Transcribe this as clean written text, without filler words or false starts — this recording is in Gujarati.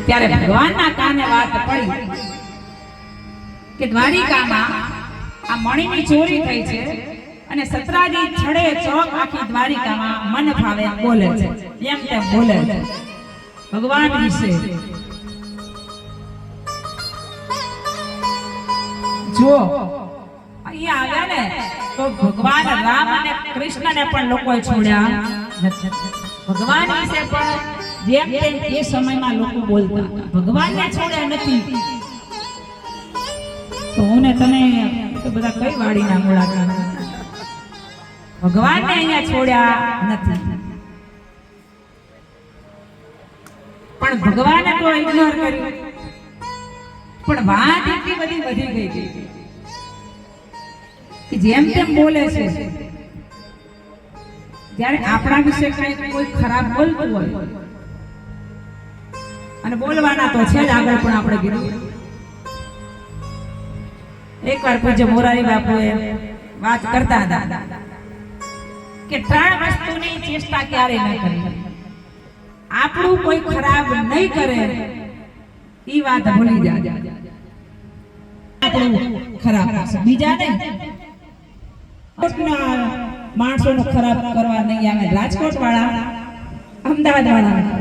ત્યારે ભગવાનના કાને વાત પડી કે દ્વારિકામાં આ મણીની ચોરી થઈ છે અને સતરાજી છડે ચોક આખી દ્વારિકામાં મન ભાવે બોલે છે, એમ તેમ બોલે છે ભગવાન વિશે. જો અહીંયા આવ્યા ને તો ભગવાન રામ અને કૃષ્ણને પણ લોકોએ છોડ્યા નથી. ભગવાન વિશે પણ જેમ તેમ એ સમયમાં લોકો બોલતા, ભગવાનને છોડ્યા નથી. તો હું ને તમે તો બધા કઈ વાડીના મુલાકાત, ભગવાનને અહીંયા છોડ્યા નથી. પણ ભગવાને તો ઇગ્નોર કર્યું. પણ વાત એટલી બધી વધી ગઈ કે જેમ તેમ બોલે છે. જ્યારે આપણા વિશે કોઈ ખરાબ બોલતું હોય, અને બોલવાના તો છે જ, આગળ પણ આપણે કીધું. એકવાર પૂજ્ય મોરારી બાપુએ વાત કરતા હતા કે 3 વસ્તુની ચેષ્ટા ક્યારે ન કરવી. આપણું કોઈ ખરાબ નહીં કરે ઈ વાત ભૂલી જાય, આપણું ખરાબ કરશે, બીજા નહીં. માણસોનો ખરાબ કરવા નહીં આવે. રાજકોટ વાળા, અમદાવાદ વાળા